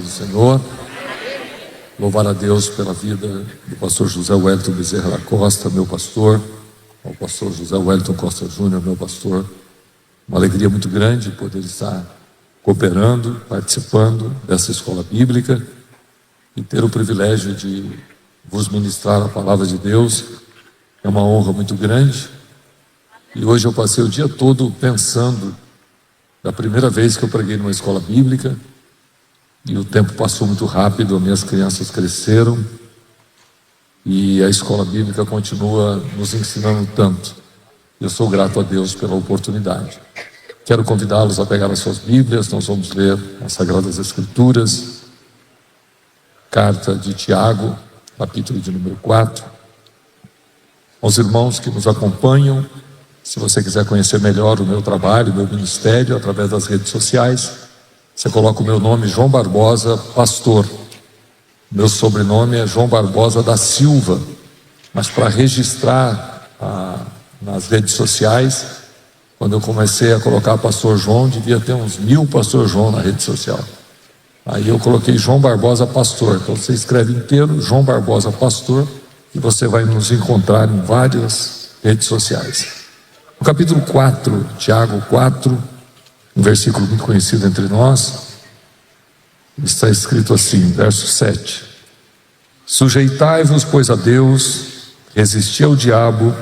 do Senhor. Louvar a Deus pela vida do pastor José Wellington Bezerra da Costa, meu pastor, ao pastor José Wellington Costa Júnior, meu pastor. Uma alegria muito grande poder estar cooperando, participando dessa escola bíblica e ter o privilégio de vos ministrar a palavra de Deus. É uma honra muito grande. E hoje eu passei o dia todo pensando da primeira vez que eu preguei numa escola bíblica, e o tempo passou muito rápido, as minhas crianças cresceram e a escola bíblica continua nos ensinando tanto. Eu sou grato a Deus pela oportunidade. Quero convidá-los a pegar as suas Bíblias. Nós vamos ler as Sagradas Escrituras, carta de Tiago, capítulo de número 4. Aos irmãos que nos acompanham, se você quiser conhecer melhor o meu trabalho, o meu ministério, através das redes sociais, você coloca o meu nome, João Barbosa Pastor. Meu sobrenome é João Barbosa da Silva, mas para registrar nas redes sociais, quando eu comecei a colocar Pastor João, devia ter uns 1000 Pastor João na rede social. Aí eu coloquei João Barbosa Pastor. Então você escreve inteiro João Barbosa Pastor e você vai nos encontrar em várias redes sociais. No capítulo 4, Tiago 4, um versículo muito conhecido entre nós, está escrito assim, verso 7: sujeitai-vos, pois, a Deus, resisti ao diabo,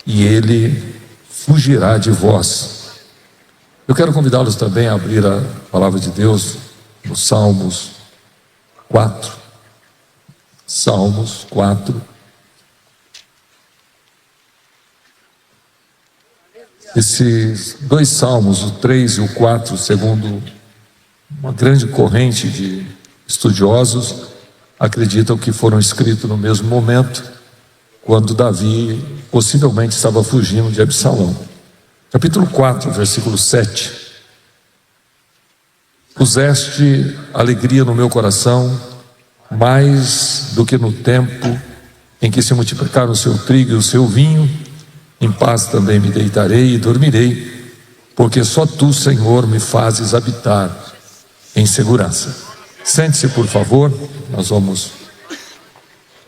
e ele fugirá de vós. Eu quero convidá-los também a abrir a palavra de Deus no Salmos 4. Salmos 4. Esses dois salmos, o 3 e o 4, segundo uma grande corrente de estudiosos, acreditam que foram escritos no mesmo momento, quando Davi possivelmente estava fugindo de Absalão. Capítulo 4, versículo 7: puseste alegria no meu coração, mais do que no tempo em que se multiplicaram o seu trigo e o seu vinho. Em paz também me deitarei e dormirei, porque só tu, Senhor, me fazes habitar em segurança. Sente-se, por favor. Nós vamos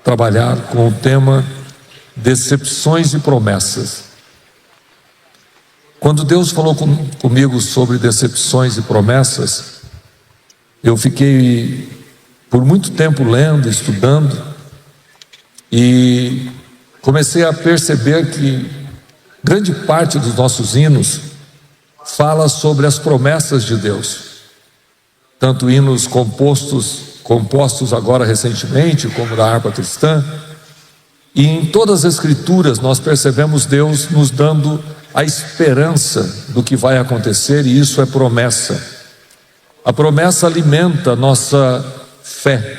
trabalhar com o tema decepções e promessas. Quando Deus falou comigo sobre decepções e promessas, eu fiquei por muito tempo lendo, estudando, e comecei a perceber que grande parte dos nossos hinos fala sobre as promessas de Deus, tanto hinos compostos agora recentemente, como da harpa cristã, e em todas as escrituras nós percebemos Deus nos dando a esperança do que vai acontecer, e isso é promessa. A promessa alimenta a nossa fé.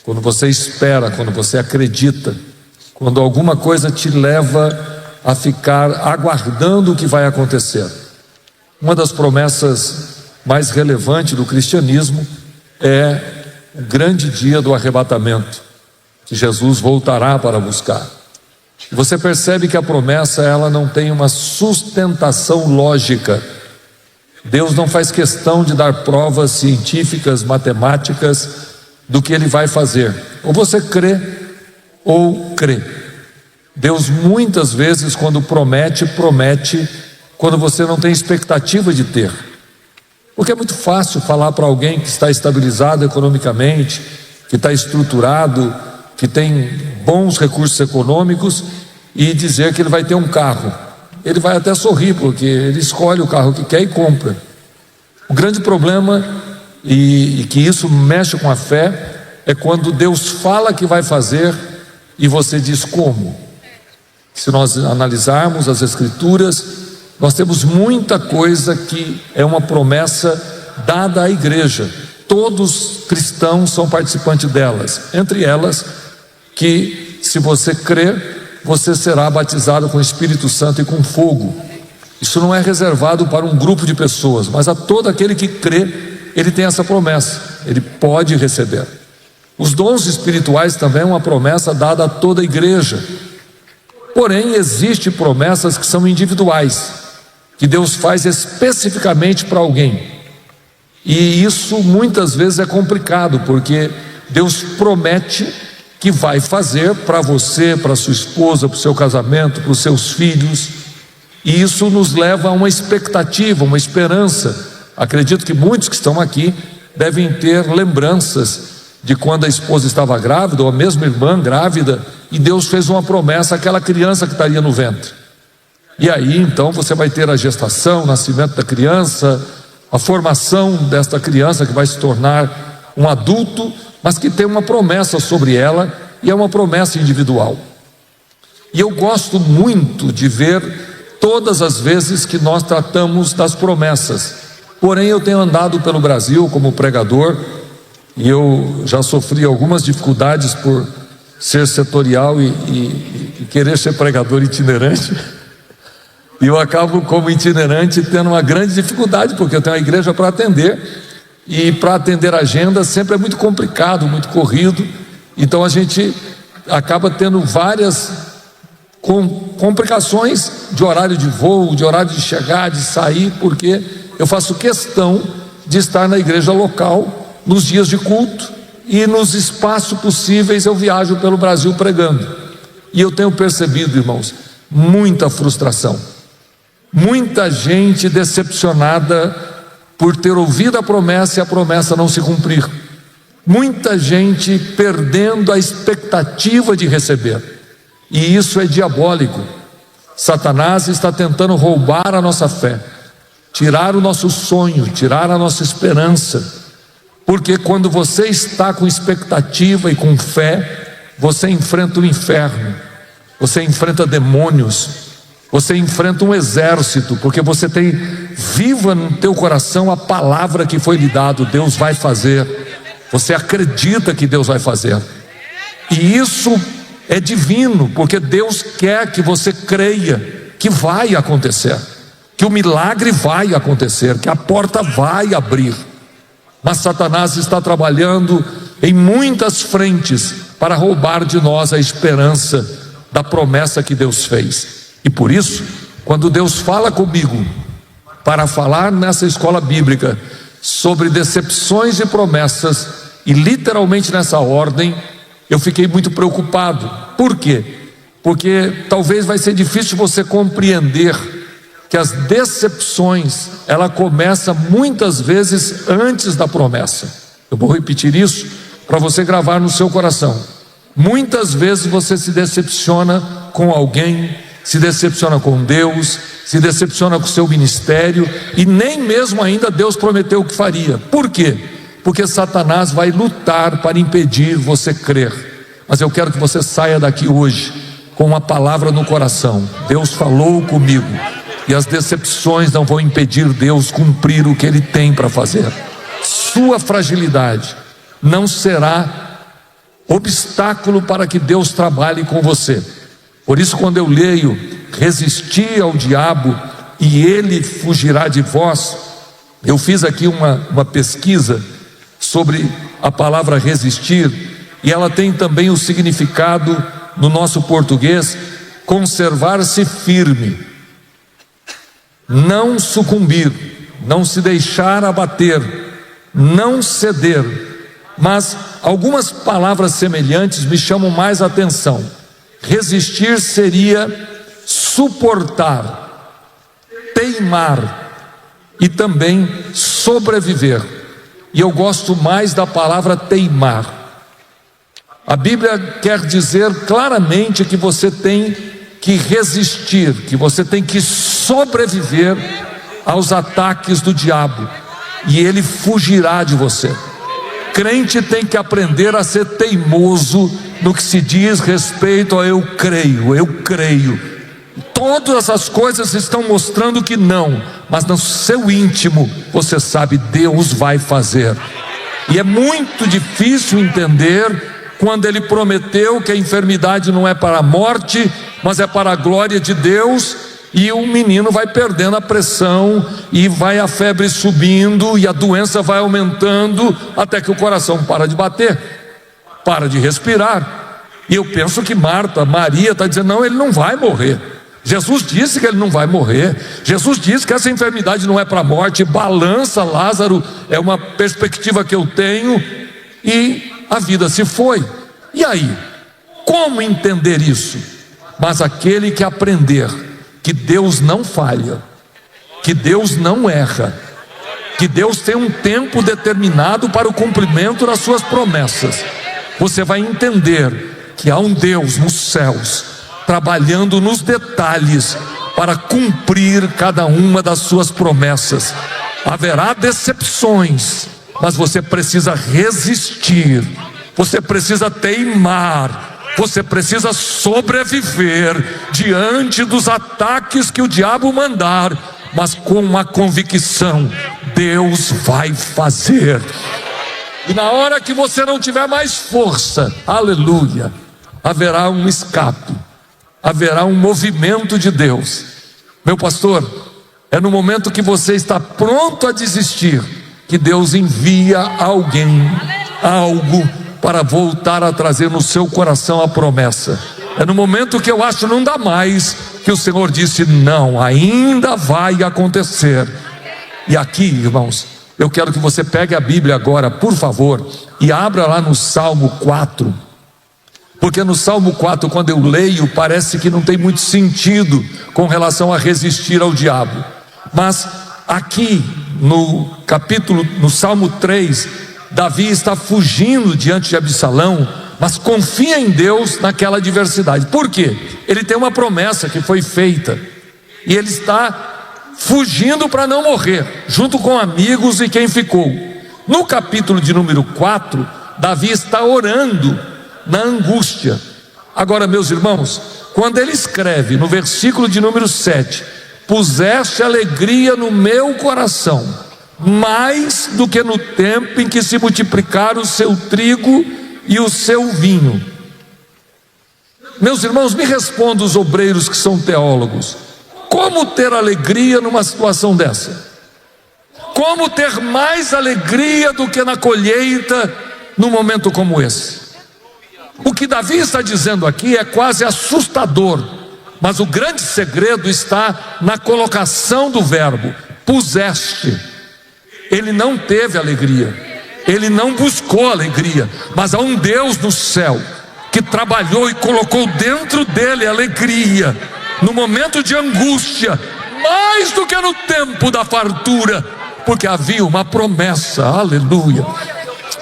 Quando você espera, quando você acredita, quando alguma coisa te leva a ficar aguardando o que vai acontecer. Uma das promessas mais relevantes do cristianismo é o grande dia do arrebatamento, que Jesus voltará para buscar. E você percebe que a promessa, ela não tem uma sustentação lógica. Deus não faz questão de dar provas científicas, matemáticas do que Ele vai fazer. Ou você crê ou crê. Deus muitas vezes, quando promete quando você não tem expectativa de ter. Porque é muito fácil falar para alguém que está estabilizado economicamente, que está estruturado, que tem bons recursos econômicos, e dizer que ele vai ter um carro. Ele vai até sorrir, porque ele escolhe o carro que quer e compra. O grande problema, e que isso mexe com a fé, é quando Deus fala que vai fazer e você diz como. Se nós analisarmos as escrituras, nós temos muita coisa que é uma promessa dada à igreja. Todos cristãos são participantes delas. Entre elas, que se você crer, você será batizado com o Espírito Santo e com fogo. Isso não é reservado para um grupo de pessoas, mas a todo aquele que crê, ele tem essa promessa, ele pode receber. Os dons espirituais também é uma promessa dada a toda a igreja. Porém, existem promessas que são individuais, que Deus faz especificamente para alguém. E isso muitas vezes é complicado, porque Deus promete que vai fazer para você, para sua esposa, para o seu casamento, para os seus filhos, e isso nos leva a uma expectativa, uma esperança. Acredito que muitos que estão aqui devem ter lembranças de quando a esposa estava grávida, ou a mesma irmã grávida, e Deus fez uma promessa àquela criança que estaria no ventre. E aí então você vai ter a gestação, o nascimento da criança, a formação desta criança que vai se tornar um adulto, mas que tem uma promessa sobre ela, e é uma promessa individual. E eu gosto muito de ver todas as vezes que nós tratamos das promessas. Porém, eu tenho andado pelo Brasil como pregador, e eu já sofri algumas dificuldades por ser setorial e querer ser pregador itinerante. E eu acabo, como itinerante, tendo uma grande dificuldade, porque eu tenho uma igreja para atender, e para atender a agenda sempre é muito complicado, muito corrido. Então a gente acaba tendo várias complicações de horário de voo, de horário de chegar, de sair, porque eu faço questão de estar na igreja local nos dias de culto, e nos espaços possíveis eu viajo pelo Brasil pregando. E eu tenho percebido, irmãos, muita frustração, muita gente decepcionada por ter ouvido a promessa e a promessa não se cumprir, muita gente perdendo a expectativa de receber, e isso é diabólico. Satanás está tentando roubar a nossa fé, tirar o nosso sonho, tirar a nossa esperança, porque quando você está com expectativa e com fé, você enfrenta o inferno, você enfrenta demônios, você enfrenta um exército, porque você tem viva no teu coração a palavra que foi lhe dado: Deus vai fazer. Você acredita que Deus vai fazer, e isso é divino, porque Deus quer que você creia que vai acontecer, que o milagre vai acontecer, que a porta vai abrir. Mas Satanás está trabalhando em muitas frentes para roubar de nós a esperança da promessa que Deus fez. E por isso, quando Deus fala comigo para falar nessa escola bíblica sobre decepções e promessas, e literalmente nessa ordem, eu fiquei muito preocupado. Por quê? Porque talvez vai ser difícil você compreender que as decepções, ela começa muitas vezes antes da promessa. Eu vou repetir isso para você gravar no seu coração. Muitas vezes você se decepciona com alguém, se decepciona com Deus, se decepciona com o seu ministério, e nem mesmo ainda Deus prometeu o que faria. Por quê? Porque Satanás vai lutar para impedir você crer. Mas eu quero que você saia daqui hoje com uma palavra no coração: Deus falou comigo, e as decepções não vão impedir Deus cumprir o que Ele tem para fazer. Sua fragilidade não será obstáculo para que Deus trabalhe com você. Por isso, quando eu leio: resistir ao diabo e ele fugirá de vós, eu fiz aqui uma pesquisa sobre a palavra resistir, e ela tem também o significado no nosso português: conservar-se firme, não sucumbir, não se deixar abater, não ceder. Mas algumas palavras semelhantes me chamam mais atenção. Resistir seria suportar, teimar e também sobreviver. E eu gosto mais da palavra teimar. A Bíblia quer dizer claramente que você tem que resistir, que você tem que sobreviver aos ataques do diabo, e ele fugirá de você. Crente tem que aprender a ser teimoso no que se diz respeito a eu creio. Todas essas coisas estão mostrando que não, mas no seu íntimo você sabe: Deus vai fazer. E é muito difícil entender quando Ele prometeu que a enfermidade não é para a morte, mas é para a glória de Deus, e o menino vai perdendo a pressão, e vai a febre subindo, e a doença vai aumentando, até que o coração para de bater, para de respirar. E eu penso que Maria está dizendo: não, ele não vai morrer. Jesus disse que ele não vai morrer. Jesus disse que essa enfermidade não é para a morte. Balança, Lázaro, é uma perspectiva que eu tenho, e a vida se foi. E aí? Como entender isso? Mas aquele que aprender que Deus não falha, que Deus não erra, que Deus tem um tempo determinado para o cumprimento das suas promessas, você vai entender que há um Deus nos céus trabalhando nos detalhes para cumprir cada uma das suas promessas. Haverá decepções, mas você precisa resistir, você precisa teimar, você precisa sobreviver diante dos ataques que o diabo mandar, mas com a convicção: Deus vai fazer. E na hora que você não tiver mais força, aleluia, haverá um escape, haverá um movimento de Deus. Meu pastor, é no momento que você está pronto a desistir que Deus envia alguém, algo, para voltar a trazer no seu coração a promessa. É no momento que eu acho não dá mais, que o Senhor disse: não, ainda vai acontecer. E aqui, irmãos, eu quero que você pegue a Bíblia agora, por favor, e abra lá no Salmo 4, porque no Salmo 4, quando eu leio, parece que não tem muito sentido com relação a resistir ao diabo. Mas aqui no Salmo 3, Davi está fugindo diante de Absalão, mas confia em Deus naquela adversidade. Por quê? Ele tem uma promessa que foi feita, e ele está fugindo para não morrer, junto com amigos e quem ficou. No capítulo de número 4, Davi está orando na angústia. Agora, meus irmãos, quando ele escreve no versículo de número 7: puseste alegria no meu coração, mais do que no tempo em que se multiplicaram o seu trigo e o seu vinho. Meus irmãos, me respondam os obreiros que são teólogos: como ter alegria numa situação dessa? Como ter mais alegria do que na colheita num momento como esse? O que Davi está dizendo aqui é quase assustador, mas o grande segredo está na colocação do verbo puseste. Ele não teve alegria, ele não buscou alegria, mas há um Deus no céu que trabalhou e colocou dentro dele alegria no momento de angústia, mais do que no tempo da fartura, porque havia uma promessa. Aleluia,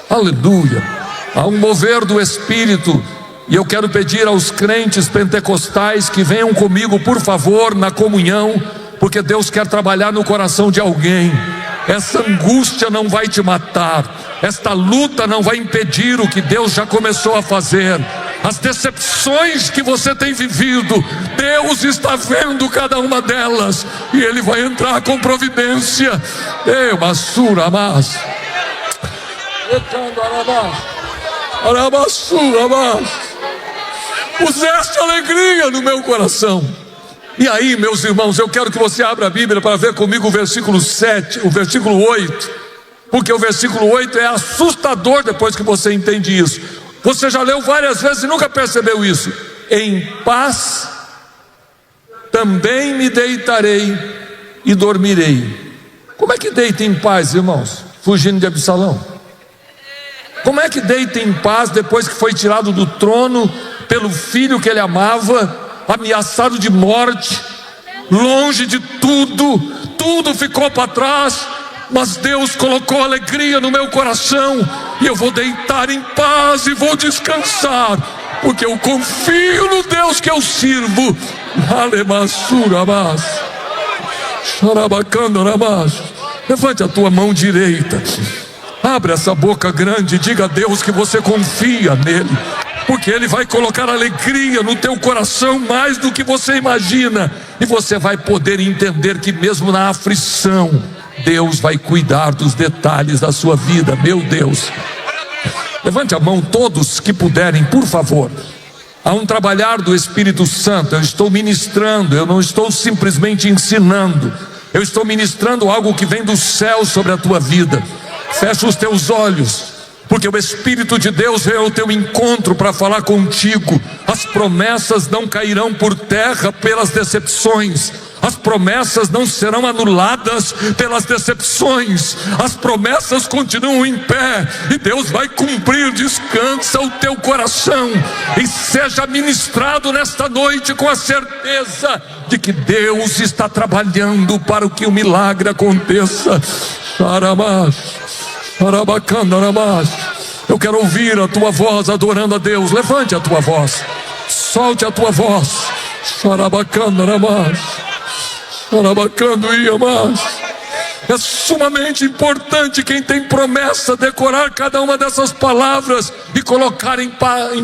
aleluia. Há um mover do Espírito, e eu quero pedir aos crentes pentecostais que venham comigo, por favor, na comunhão, porque Deus quer trabalhar no coração de alguém. Essa angústia não vai te matar, esta luta não vai impedir o que Deus já começou a fazer. As decepções que você tem vivido, Deus está vendo cada uma delas, e Ele vai entrar com providência. Eu, Massura, mas puseste alegria no meu coração. E aí, meus irmãos, eu quero que você abra a Bíblia para ver comigo o versículo 7, o versículo 8, porque o versículo 8 é assustador depois que você entende isso. Você já leu várias vezes e nunca percebeu isso. Em paz também me deitarei e dormirei. Como é que deita em paz, irmãos? Fugindo de Absalão. Como é que deita em paz depois que foi tirado do trono pelo filho que ele amava, ameaçado de morte, longe de tudo, tudo ficou para trás, mas Deus colocou alegria no meu coração, e eu vou deitar em paz e vou descansar, porque eu confio no Deus que eu sirvo. Levante a tua mão direita, abre essa boca grande e diga a Deus que você confia nele, porque Ele vai colocar alegria no teu coração mais do que você imagina, e você vai poder entender que mesmo na aflição, Deus vai cuidar dos detalhes da sua vida. Meu Deus, levante a mão todos que puderem, por favor. Há um trabalhar do Espírito Santo. Eu estou ministrando, eu não estou simplesmente ensinando, eu estou ministrando algo que vem do céu sobre a tua vida. Fecha os teus olhos, porque o Espírito de Deus veio ao teu encontro para falar contigo. As promessas não cairão por terra pelas decepções. As promessas não serão anuladas pelas decepções. As promessas continuam em pé e Deus vai cumprir. Descansa o teu coração e seja ministrado nesta noite com a certeza de que Deus está trabalhando para que o milagre aconteça. Eu quero ouvir a tua voz adorando a Deus. Levante a tua voz, solte a tua voz. É sumamente importante quem tem promessa decorar cada uma dessas palavras e colocar em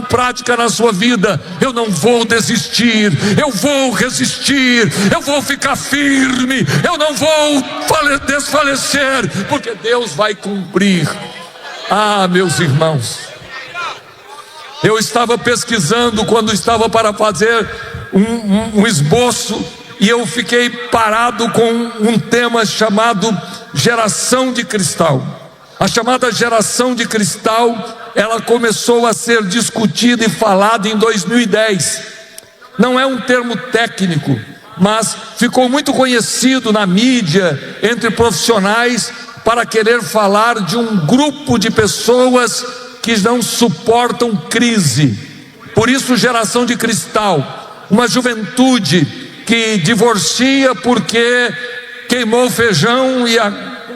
prática na sua vida. Eu não vou desistir, eu vou resistir, eu vou ficar firme, eu não vou desfalecer, porque Deus vai cumprir. Meus irmãos, eu estava pesquisando quando estava para fazer um esboço, e eu fiquei parado com um tema chamado geração de cristal. A chamada geração de cristal, ela começou a ser discutida e falada em 2010. Não é um termo técnico, mas ficou muito conhecido na mídia, entre profissionais, para querer falar de um grupo de pessoas que não suportam crise. Por isso, geração de cristal, uma juventude que divorcia porque queimou o feijão e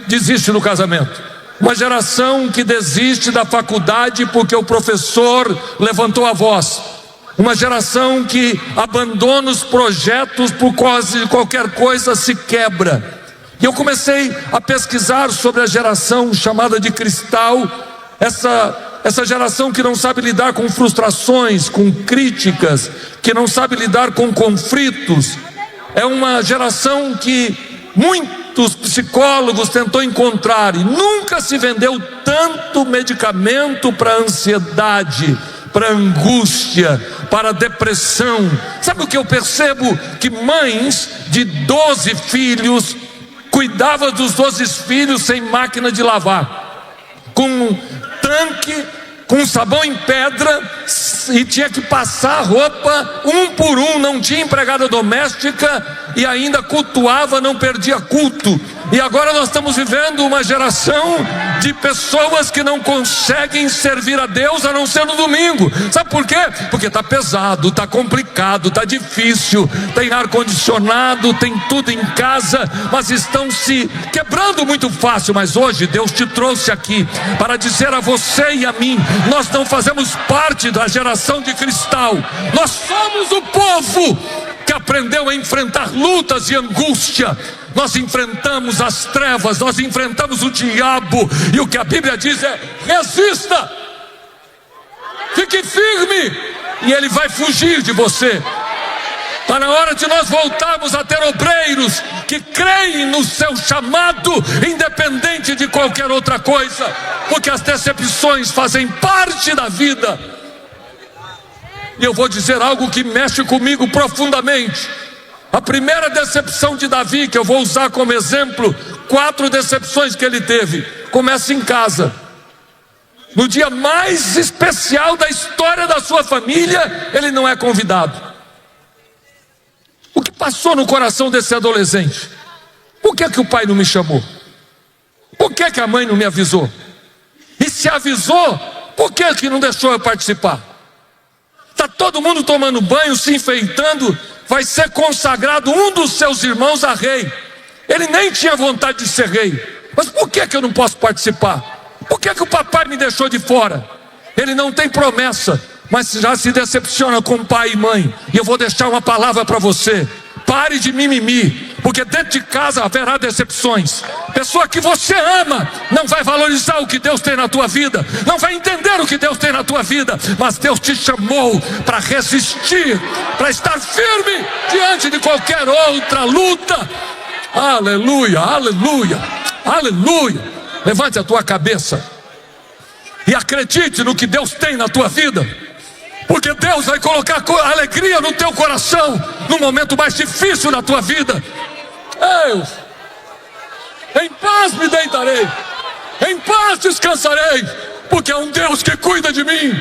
desiste do casamento. Uma geração que desiste da faculdade porque o professor levantou a voz. Uma geração que abandona os projetos por quase qualquer coisa, se quebra. E eu comecei a pesquisar sobre a geração chamada de cristal, essa geração que não sabe lidar com frustrações, com críticas, que não sabe lidar com conflitos. É uma geração que muitos psicólogos tentou encontrar e nunca se vendeu tanto medicamento para ansiedade, para angústia, para depressão. Sabe o que eu percebo? Que mães de 12 filhos cuidavam dos 12 filhos sem máquina de lavar, com um tanque, com sabão em pedra, e tinha que passar a roupa um por um, não tinha empregada doméstica e ainda cultuava, não perdia culto. E agora nós estamos vivendo uma geração de pessoas que não conseguem servir a Deus a não ser no domingo. Sabe por quê? Porque está pesado, está complicado, está difícil, tem ar-condicionado, tem tudo em casa, mas estão se quebrando muito fácil. Mas hoje Deus te trouxe aqui para dizer a você e a mim: nós não fazemos parte da geração de cristal. Nós somos o povo que aprendeu a enfrentar lutas e angústia. Nós enfrentamos as trevas, nós enfrentamos o diabo, e o que a Bíblia diz é: resista, fique firme, e ele vai fugir de você. Está na hora de nós voltarmos a ter obreiros que creem no seu chamado, independente de qualquer outra coisa, porque as decepções fazem parte da vida. E eu vou dizer algo que mexe comigo profundamente. A primeira decepção de Davi, que eu vou usar como exemplo, 4 decepções que ele teve, começa em casa. No dia mais especial da história da sua família, ele não é convidado. O que passou no coração desse adolescente? Por que o pai não me chamou? Por que a mãe não me avisou? E se avisou, por que não deixou eu participar? Está todo mundo tomando banho, se enfeitando, vai ser consagrado um dos seus irmãos a rei. Ele nem tinha vontade de ser rei, mas por que eu não posso participar? Por que o papai me deixou de fora? Ele não tem promessa, mas já se decepciona com pai e mãe. E eu vou deixar uma palavra para você: pare de mimimi, porque dentro de casa haverá decepções. Pessoa que você ama não vai valorizar o que Deus tem na tua vida, não vai entender o que Deus tem na tua vida, mas Deus te chamou para resistir, para estar firme diante de qualquer outra luta. Aleluia, aleluia, aleluia. Levante a tua cabeça e acredite no que Deus tem na tua vida, porque Deus vai colocar alegria no teu coração no momento mais difícil da tua vida. Deus, em paz me deitarei, em paz descansarei, porque há um Deus que cuida de mim.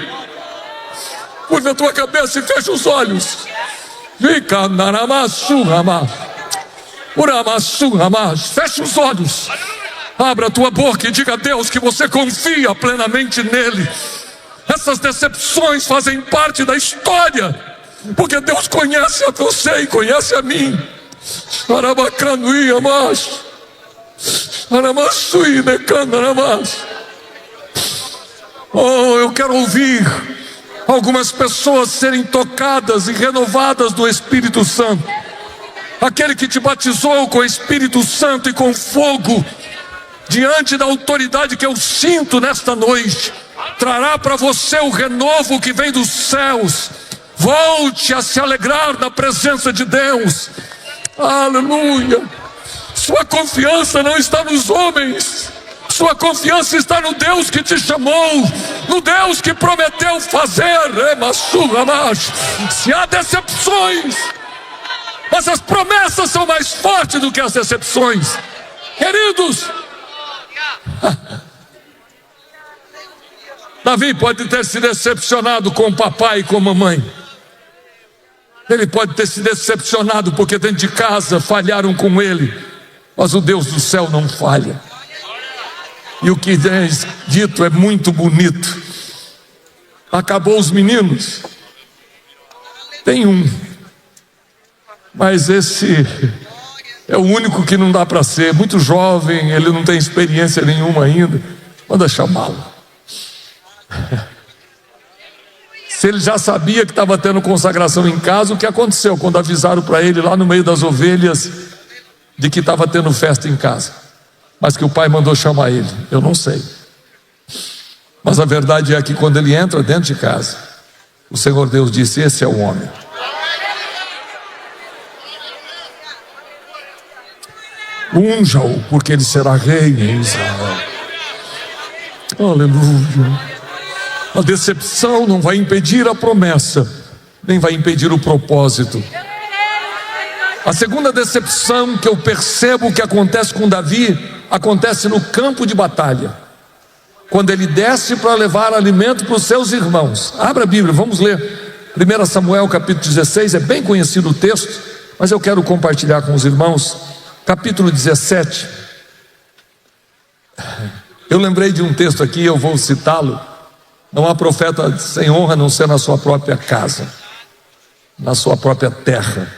Curva a tua cabeça e fecha os olhos. Fecha os olhos. Abra a tua boca e diga a Deus que você confia plenamente nele. Essas decepções fazem parte da história, porque Deus conhece a você e conhece a mim. Oh, eu quero ouvir algumas pessoas serem tocadas e renovadas do Espírito Santo. Aquele que te batizou com o Espírito Santo e com fogo, diante da autoridade que eu sinto nesta noite, trará para você o renovo que vem dos céus. Volte a se alegrar na presença de Deus. Aleluia. Sua confiança não está nos homens, sua confiança está no Deus que te chamou, no Deus que prometeu fazer. Se há decepções, mas as promessas são mais fortes do que as decepções, queridos. Davi pode ter se decepcionado com o papai e com a mamãe. Ele pode ter se decepcionado porque dentro de casa falharam com ele, mas o Deus do céu não falha. E o que é dito é muito bonito. Acabou os meninos, tem um, mas esse é o único que não dá para ser. Muito jovem, ele não tem experiência nenhuma ainda. Manda chamá-lo. Se ele já sabia que estava tendo consagração em casa, o que aconteceu quando avisaram para ele lá no meio das ovelhas de que estava tendo festa em casa, mas que o pai mandou chamar ele? Eu não sei, mas a verdade é que quando ele entra dentro de casa, o Senhor Deus disse: esse é o homem. Unja-o, porque ele será rei em Israel. Aleluia. A decepção não vai impedir a promessa, nem vai impedir o propósito. A segunda decepção que eu percebo que acontece com Davi, acontece no campo de batalha, quando ele desce para levar alimento para os seus irmãos. Abra a Bíblia, vamos ler 1 Samuel capítulo 16, é bem conhecido o texto, mas eu quero compartilhar com os irmãos. Capítulo 17. Eu lembrei de um texto aqui, eu vou citá-lo. Não há profeta sem honra a não ser na sua própria casa, na sua própria terra.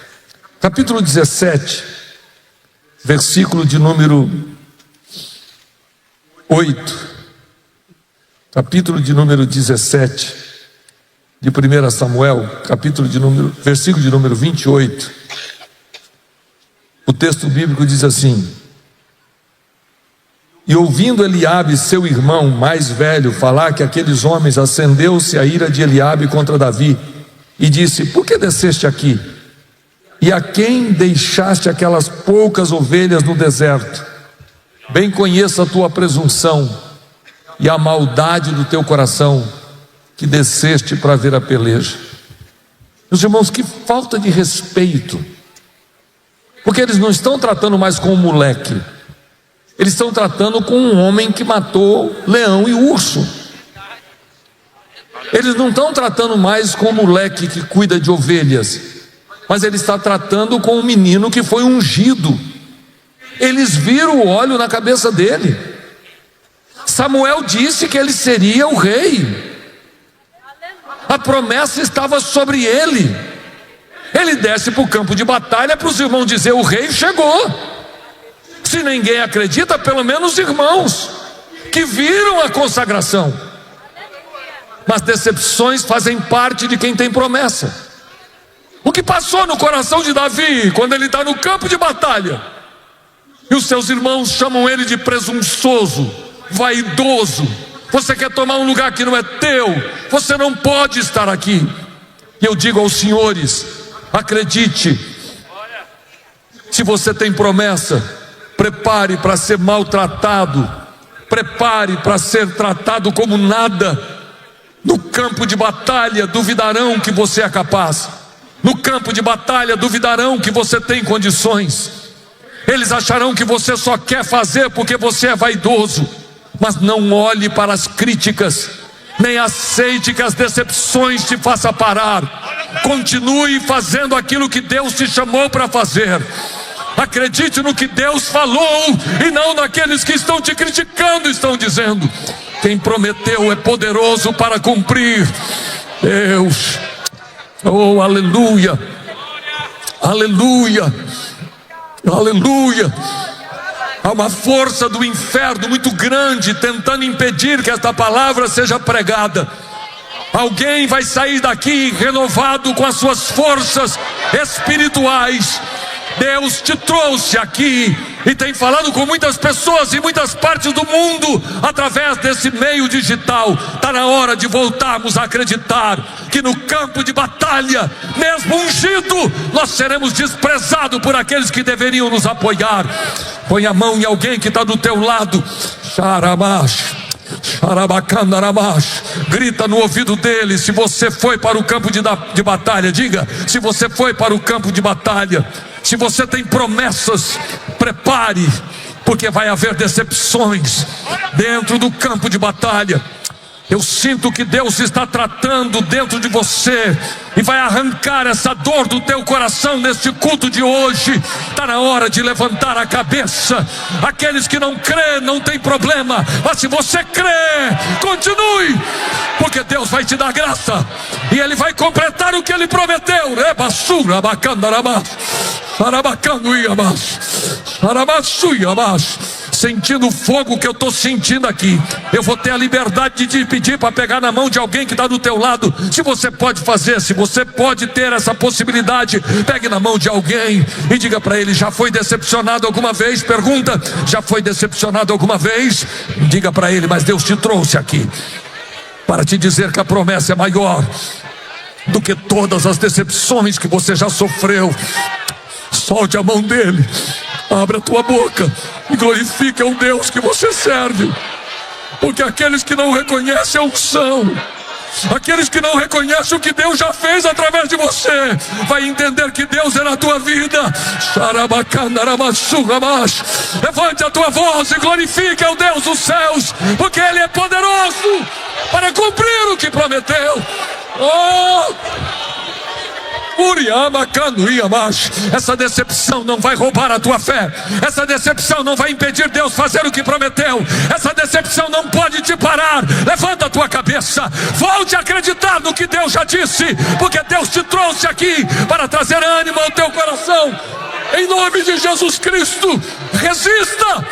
Capítulo 17, versículo de número 8. Capítulo de número 17 de 1 Samuel, versículo de número 28. O texto bíblico diz assim: e ouvindo Eliabe, seu irmão mais velho, falar que aqueles homens, acendeu-se a ira de Eliabe contra Davi, e disse: por que desceste aqui? E a quem deixaste aquelas poucas ovelhas no deserto? Bem conheço a tua presunção e a maldade do teu coração, que desceste para ver a peleja. Meus irmãos, que falta de respeito, porque eles não estão tratando mais com um moleque, eles estão tratando com um homem que matou leão e urso. Eles não estão tratando mais com um moleque que cuida de ovelhas, mas ele está tratando com um menino que foi ungido. Eles viram o óleo na cabeça dele. Samuel disse que ele seria o rei. A promessa estava sobre ele. Ele desce para o campo de batalha para os irmãos dizer: o rei chegou. Se ninguém acredita, pelo menos os irmãos que viram a consagração. Mas decepções fazem parte de quem tem promessa. O que passou no coração de Davi quando ele está no campo de batalha e os seus irmãos chamam ele de presunçoso, vaidoso? Você quer tomar um lugar que não é teu, você não pode estar aqui. E eu digo aos senhores: acredite, se você tem promessa, prepare para ser maltratado, prepare para ser tratado como nada. No campo de batalha duvidarão que você é capaz, no campo de batalha duvidarão que você tem condições. Eles acharão que você só quer fazer porque você é vaidoso, Mas não olhe para as críticas, nem aceite que as decepções te façam parar. Continue fazendo aquilo que Deus te chamou para fazer. Acredite no que Deus falou e não naqueles que estão te criticando, estão dizendo. Quem prometeu é poderoso para cumprir. Deus, oh aleluia, aleluia, aleluia. Há uma força do inferno muito grande tentando impedir que esta palavra seja pregada. Alguém vai sair daqui renovado com as suas forças espirituais. Deus te trouxe aqui e tem falado com muitas pessoas em muitas partes do mundo através desse meio digital. Está na hora de voltarmos a acreditar que no campo de batalha, mesmo ungido, nós seremos desprezados por aqueles que deveriam nos apoiar. Põe a mão em alguém que está do teu lado. Xaramash, xarabacandarabash. Grita no ouvido dele. Se você foi para o campo de batalha, diga: se você foi para o campo de batalha, se você tem promessas, prepare, porque vai haver decepções dentro do campo de batalha. Eu sinto que Deus está tratando dentro de você e vai arrancar essa dor do teu coração neste culto de hoje. Está na hora de levantar a cabeça. Aqueles que não crêem não tem problema, mas se você crê, continue, porque Deus vai te dar graça e Ele vai completar o que Ele prometeu. Rebassura, bacandarabás, arabacanduiabás, arabaçuiabás. Sentindo o fogo que eu estou sentindo aqui, eu vou ter a liberdade de te pedir para pegar na mão de alguém que está do teu lado. Se você pode fazer, se você pode ter essa possibilidade, pegue na mão de alguém e diga para ele: já foi decepcionado alguma vez? Pergunta: já foi decepcionado alguma vez? Diga para ele: mas Deus te trouxe aqui para te dizer que a promessa é maior do que todas as decepções que você já sofreu. Solte a mão dele, abra a tua boca e glorifique ao Deus que você serve. Porque aqueles que não reconhecem a unção, aqueles que não reconhecem o que Deus já fez através de você, vai entender que Deus é na tua vida. Levante a tua voz e glorifique ao Deus dos céus, porque Ele é poderoso para cumprir o que prometeu. Oh! Essa decepção não vai roubar a tua fé. Essa decepção não vai impedir Deus fazer o que prometeu. Essa decepção não pode te parar. Levanta a tua cabeça, volte a acreditar no que Deus já disse, porque Deus te trouxe aqui para trazer ânimo ao teu coração. Em nome de Jesus Cristo, resista,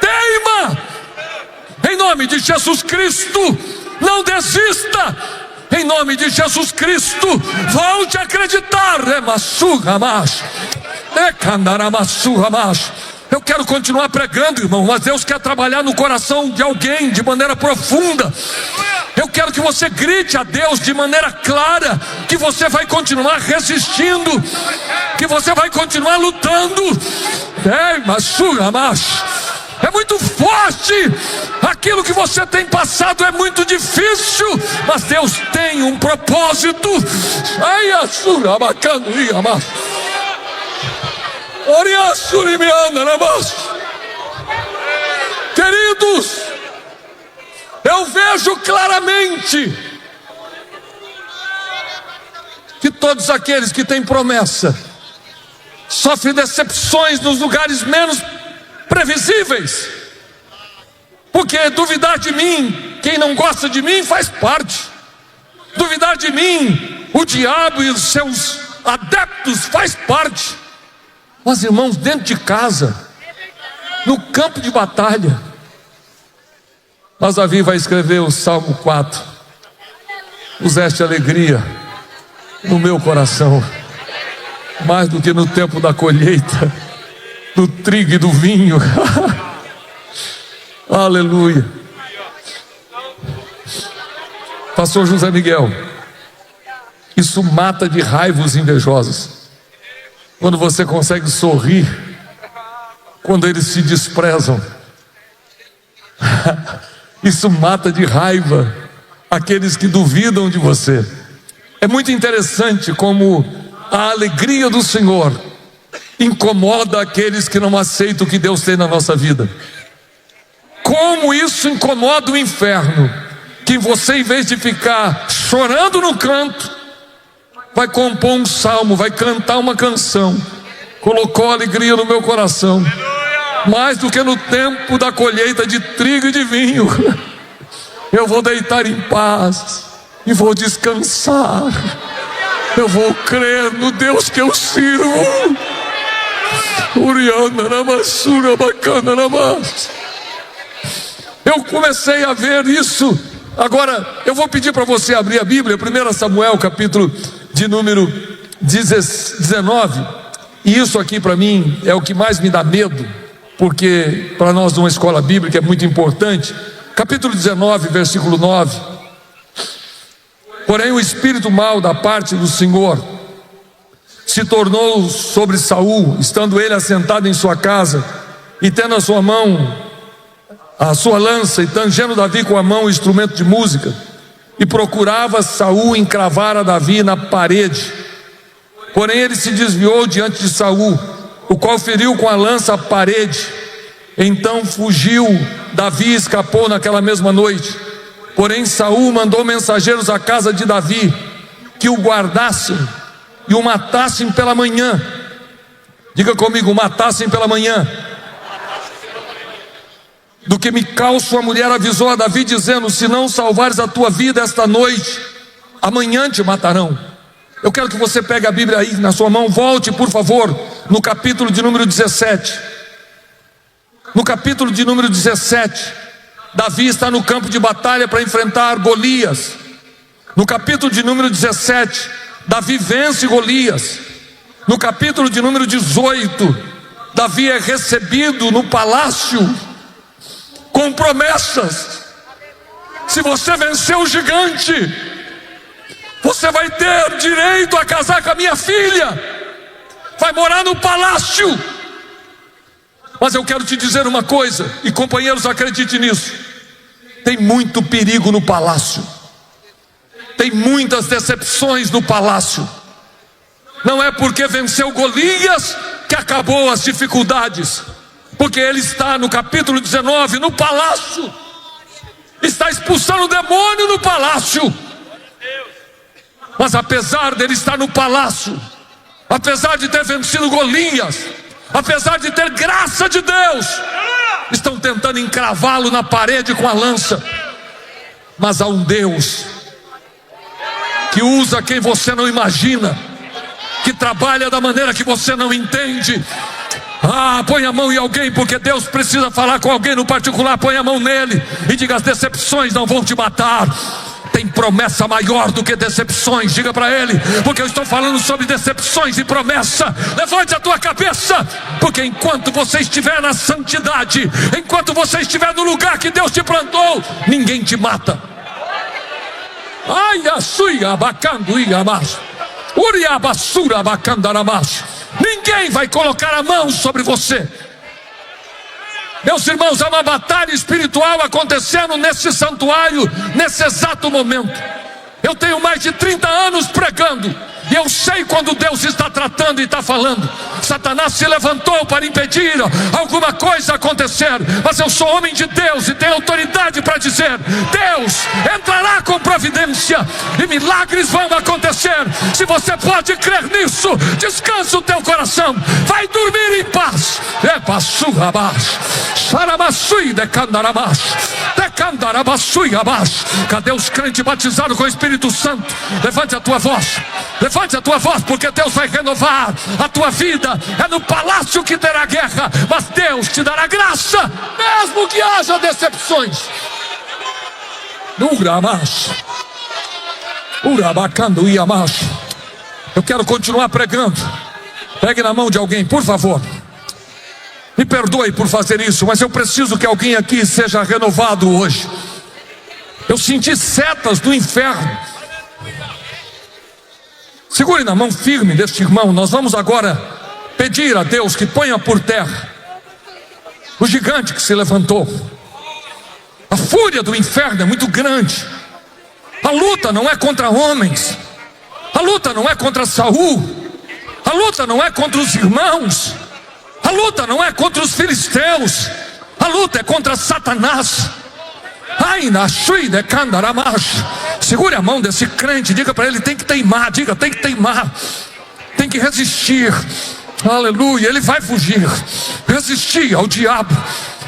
teima. Em nome de Jesus Cristo, não desista. Em nome de Jesus Cristo, volte a acreditar. Eu quero continuar pregando, irmão, mas Deus quer trabalhar no coração de alguém de maneira profunda. Eu quero que você grite a Deus de maneira clara que você vai continuar resistindo, que você vai continuar lutando. É muito forte, aquilo que você tem passado é muito difícil, mas Deus tem um propósito. Queridos, eu vejo claramente que todos aqueles que têm promessa sofrem decepções nos lugares menos previsíveis, porque duvidar de mim, quem não gosta de mim faz parte. Duvidar de mim, o diabo e os seus adeptos faz parte. Mas irmãos, dentro de casa, no campo de batalha, mas Davi vai escrever o Salmo 4: puseste alegria no meu coração, mais do que no tempo da colheita do trigo e do vinho. Aleluia. Pastor José Miguel, isso mata de raiva os invejosos. Quando você consegue sorrir quando eles se desprezam, isso mata de raiva aqueles que duvidam de você. É muito interessante como a alegria do Senhor incomoda aqueles que não aceitam o que Deus tem na nossa vida. Como isso incomoda o inferno, que você, em vez de ficar chorando no canto, vai compor um salmo, vai cantar uma canção. Colocou alegria no meu coração, mais do que no tempo da colheita de trigo e de vinho. Eu vou deitar em paz e vou descansar. Eu vou crer no Deus que eu sirvo. Eu comecei a ver isso. Agora eu vou pedir para você abrir a Bíblia, 1 Samuel, capítulo de número 19. E isso aqui para mim é o que mais me dá medo, porque para nós de uma escola bíblica é muito importante. Capítulo 19, versículo 9. Porém o espírito mau da parte do Senhor se tornou sobre Saul, estando ele assentado em sua casa, e tendo a sua mão a sua lança, e tangendo Davi com a mão o instrumento de música, e procurava Saul encravar a Davi na parede. Porém ele se desviou diante de Saul, o qual feriu com a lança a parede. Então fugiu Davi e escapou naquela mesma noite. Porém Saul mandou mensageiros à casa de Davi, que o guardassem e o matassem pela manhã. Diga comigo, matassem pela manhã. Do que Mical sua mulher avisou a Davi, dizendo: se não salvares a tua vida esta noite, amanhã te matarão. Eu quero que você pegue a Bíblia aí na sua mão. Volte por favor no capítulo de número 17. No capítulo de número 17, Davi está no campo de batalha para enfrentar Golias. No capítulo de número 17, Davi vence Golias. No capítulo de número 18, Davi é recebido no palácio com promessas. Se você vencer o gigante, você vai ter direito a casar com a minha filha, vai morar no palácio. Mas eu quero te dizer uma coisa, e companheiros, acredite nisso: tem muito perigo no palácio, tem muitas decepções no palácio. Não é porque venceu Golias que acabou as dificuldades, porque ele está no capítulo 19 no palácio, está expulsando o demônio no palácio. Mas apesar dele estar no palácio, apesar de ter vencido Golias, apesar de ter graça de Deus, estão tentando encravá-lo na parede com a lança. Mas há um Deus que usa quem você não imagina, que trabalha da maneira que você não entende. Põe a mão em alguém, porque Deus precisa falar com alguém no particular. Põe a mão nele e diga: as decepções não vão te matar. Tem promessa maior do que decepções. Diga para ele, porque eu estou falando sobre decepções e promessa. Levante a tua cabeça, porque enquanto você estiver na santidade, enquanto você estiver no lugar que Deus te plantou, ninguém te mata. Ninguém vai colocar a mão sobre você. Meus irmãos, há uma batalha espiritual acontecendo nesse santuário, nesse exato momento. Eu tenho mais de 30 anos pregando, e eu sei quando Deus está tratando e está falando. Satanás se levantou para impedir alguma coisa acontecer, mas eu sou homem de Deus e tenho autoridade para dizer: Deus entrará com providência e milagres vão acontecer. Se você pode crer nisso, descansa o teu coração, vai dormir em paz. Cadê os crentes batizados com o Espírito Santo? Levante a tua voz, levante a tua voz, porque Deus vai renovar a tua vida. É no palácio que terá guerra, mas Deus te dará graça, mesmo que haja decepções. Eu quero continuar pregando. Pegue na mão de alguém, por favor. Me perdoe por fazer isso, mas eu preciso que alguém aqui seja renovado hoje. Eu senti setas do inferno. Segure na mão firme deste irmão. Nós vamos agora pedir a Deus que ponha por terra o gigante que se levantou. A fúria do inferno é muito grande. A luta não é contra homens, a luta não é contra Saul, A luta não é contra os irmãos. A luta não é contra os filisteus. A luta é contra Satanás. Ai, na shui de candaramash. Segure a mão desse crente, diga para ele: tem que teimar, diga, tem que teimar, tem que resistir. Aleluia, ele vai fugir. Resistir ao diabo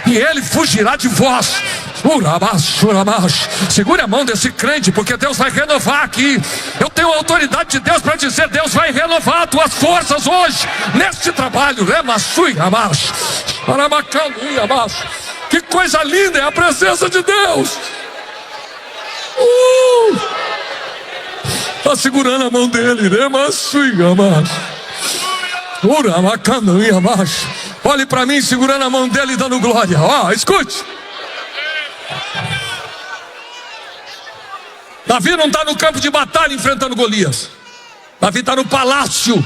e ele fugirá de vós. Segure a mão desse crente, porque Deus vai renovar aqui. Eu tenho a autoridade de Deus para dizer: Deus vai renovar as tuas forças hoje, neste trabalho. Que coisa linda é a presença de Deus. Está segurando a mão dele. Olhe para mim, segurando a mão dele e dando glória. Escute. Davi não está no campo de batalha enfrentando Golias. Davi está no palácio.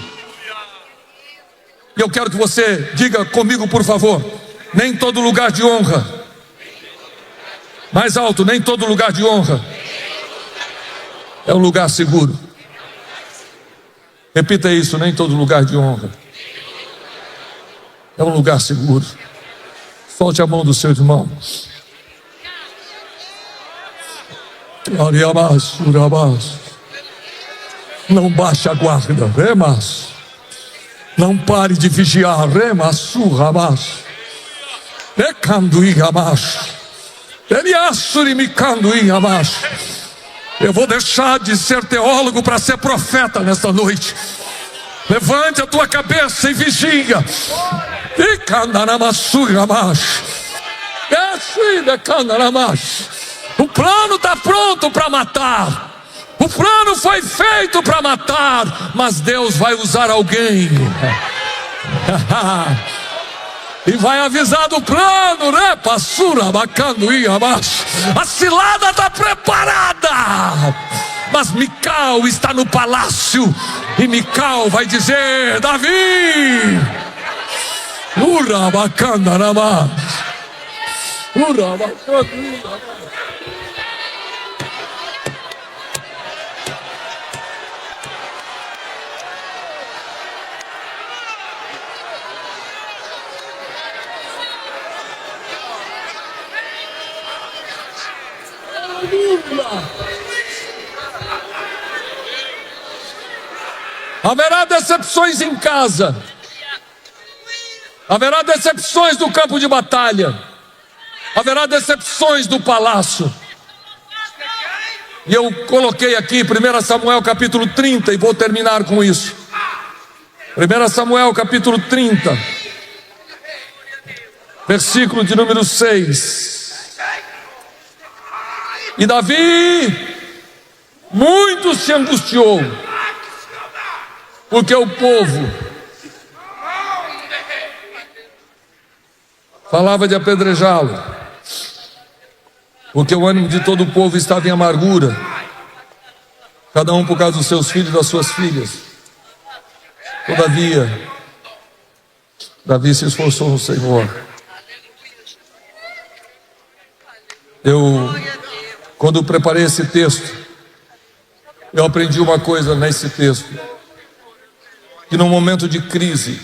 E eu quero que você diga comigo, por favor: nem todo lugar de honra. Mais alto: nem todo lugar de honra é um lugar seguro. Repita isso: nem todo lugar de honra é um lugar seguro. Solte a mão do seu irmão. Não baixe a guarda. Não pare de vigiar. Eu vou deixar de ser teólogo para ser profeta nesta noite. Levante a tua cabeça e vigia. O plano está pronto para matar. O plano foi feito para matar, mas Deus vai usar alguém e vai avisar do plano, né? A cilada está preparada, mas Mical está no palácio. E Mical vai dizer: Davi, haverá decepções em casa, haverá decepções no campo de batalha, haverá decepções no palácio. E eu coloquei aqui 1 Samuel capítulo 30 e vou terminar com isso. 1 Samuel capítulo 30, versículo de número 6. E Davi muito se angustiou, porque o povo falava de apedrejá-lo, porque o ânimo de todo o povo estava em amargura, cada um por causa dos seus filhos e das suas filhas. Todavia, Davi se esforçou no Senhor. Quando preparei esse texto, eu aprendi uma coisa nesse texto: que no momento de crise,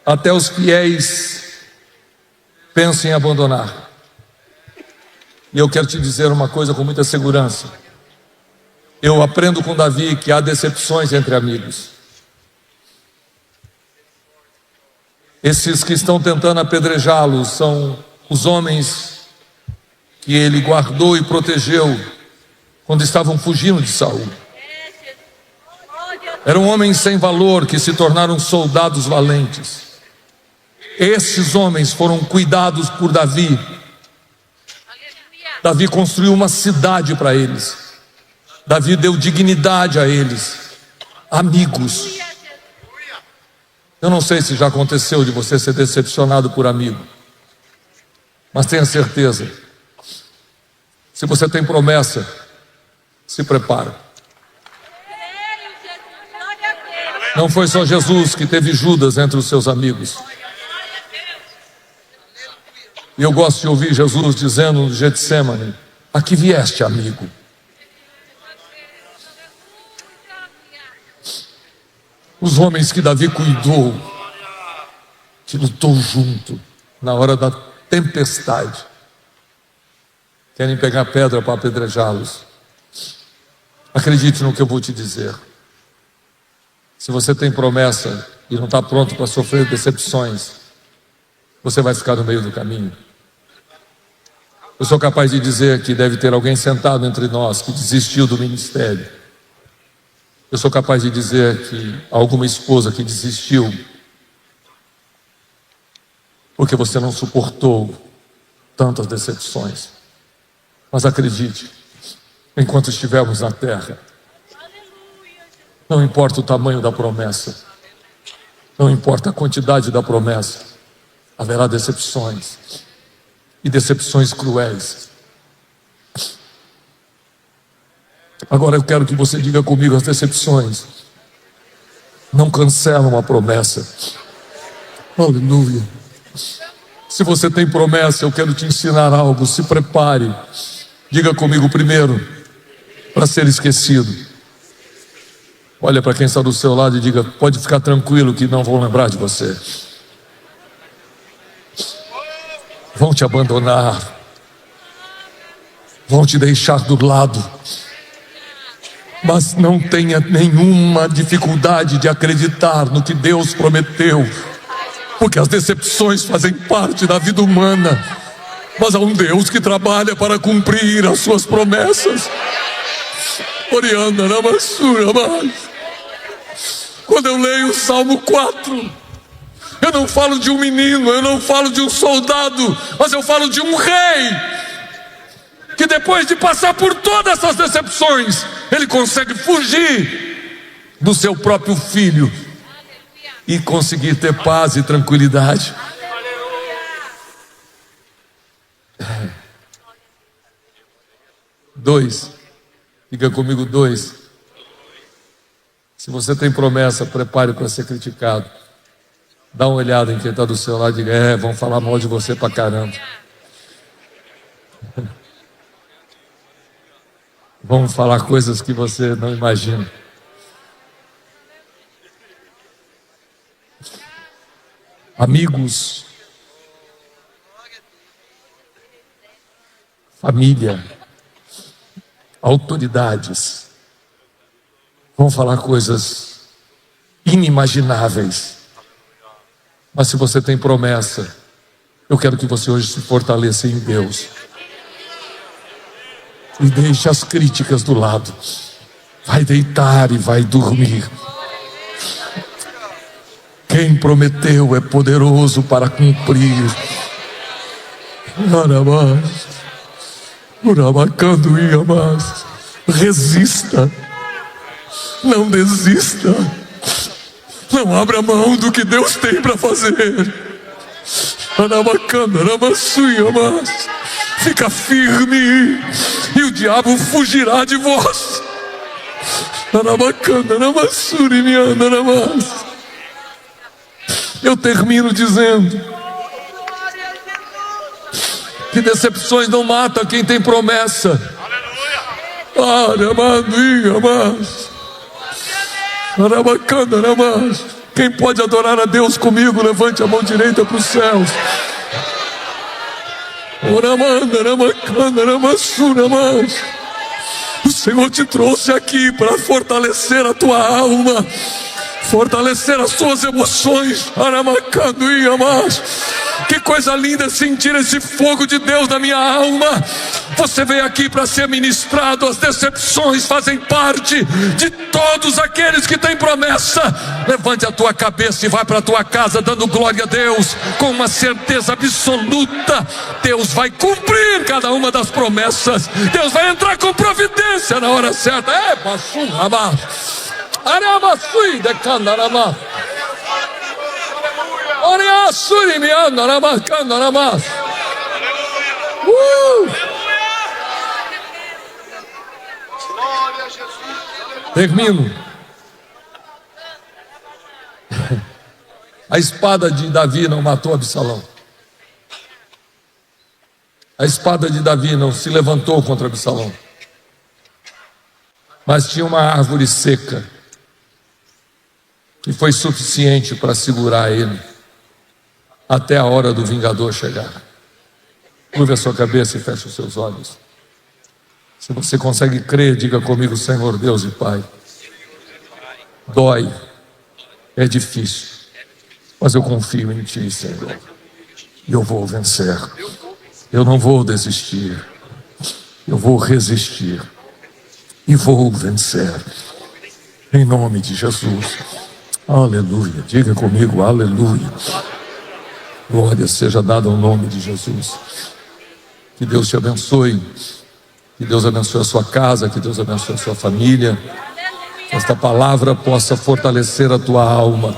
até os fiéis pensam em abandonar. E eu quero te dizer uma coisa com muita segurança: eu aprendo com Davi que há decepções entre amigos. Esses que estão tentando apedrejá-lo são os homens que ele guardou e protegeu quando estavam fugindo de Saul. Eram homens sem valor que se tornaram soldados valentes. Esses homens foram cuidados por Davi. Davi construiu uma cidade para eles. Davi deu dignidade a eles. Amigos. Eu não sei se já aconteceu de você ser decepcionado por amigo, mas tenha certeza, se você tem promessa, se prepara. Não foi só Jesus que teve Judas entre os seus amigos. E eu gosto de ouvir Jesus dizendo no Getsêmani: a que vieste, amigo? Os homens que Davi cuidou, que lutou junto na hora da tempestade, querem pegar pedra para apedrejá-los. Acredite no que eu vou te dizer. Se você tem promessa e não está pronto para sofrer decepções, você vai ficar no meio do caminho. Eu sou capaz de dizer que deve ter alguém sentado entre nós que desistiu do ministério. Eu sou capaz de dizer que há alguma esposa que desistiu porque você não suportou tantas decepções. Mas acredite, enquanto estivermos na terra, não importa o tamanho da promessa, não importa a quantidade da promessa, haverá decepções, e decepções cruéis. Agora eu quero que você diga comigo: as decepções não cancelam a promessa. Aleluia. Se você tem promessa, eu quero te ensinar algo. Se prepare. Diga comigo primeiro, para ser esquecido. Olha para quem está do seu lado e diga: pode ficar tranquilo que não vão lembrar de você. Vão te abandonar, vão te deixar do lado, mas não tenha nenhuma dificuldade de acreditar no que Deus prometeu, porque as decepções fazem parte da vida humana, mas há um Deus que trabalha para cumprir as suas promessas. Oriana, Namassura, mas quando eu leio o Salmo 4, eu não falo de um menino, eu não falo de um soldado, mas eu falo de um rei, que depois de passar por todas essas decepções, ele consegue fugir do seu próprio filho e conseguir ter paz e tranquilidade. Dois, diga comigo: dois. Se você tem promessa, prepare para ser criticado. Dá uma olhada em quem está do seu lado e diga: vão falar mal de você pra caramba. Vão falar coisas que você não imagina. Amigos, família, autoridades vão falar coisas inimagináveis. Mas se você tem promessa, eu quero que você hoje se fortaleça em Deus e deixe as críticas do lado. Vai deitar e vai dormir. Quem prometeu é poderoso para cumprir. Resista, não desista, não abra mão do que Deus tem para fazer. Fica firme e o diabo fugirá de vós. Eu termino dizendo que decepções não matam quem tem promessa. Quem pode adorar a Deus comigo, levante a mão direita para os céus. O Senhor te trouxe aqui para fortalecer a tua alma, fortalecer as suas emoções. Que coisa linda sentir esse fogo de Deus na minha alma. Você veio aqui para ser ministrado. As decepções fazem parte de todos aqueles que têm promessa. Levante a tua cabeça e vai para a tua casa dando glória a Deus, com uma certeza absoluta: Deus vai cumprir cada uma das promessas. Deus vai entrar com providência na hora certa. Termino. A espada de Davi não matou Absalão. A espada de Davi não se levantou contra Absalão. Mas tinha uma árvore seca que foi suficiente para segurar ele até a hora do vingador chegar. Curve a sua cabeça e feche os seus olhos. Se você consegue crer, diga comigo: Senhor Deus e Pai, dói, é difícil, mas eu confio em Ti, Senhor, e eu vou vencer. Eu não vou desistir, eu vou resistir e vou vencer, em nome de Jesus. Aleluia, diga comigo: aleluia. Glória seja dada ao nome de Jesus. Que Deus te abençoe, que Deus abençoe a sua casa, que Deus abençoe a sua família, que esta palavra possa fortalecer a tua alma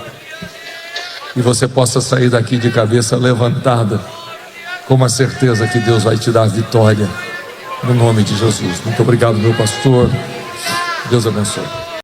e você possa sair daqui de cabeça levantada, com uma certeza que Deus vai te dar a vitória, no nome de Jesus. Muito obrigado, meu pastor. Deus abençoe.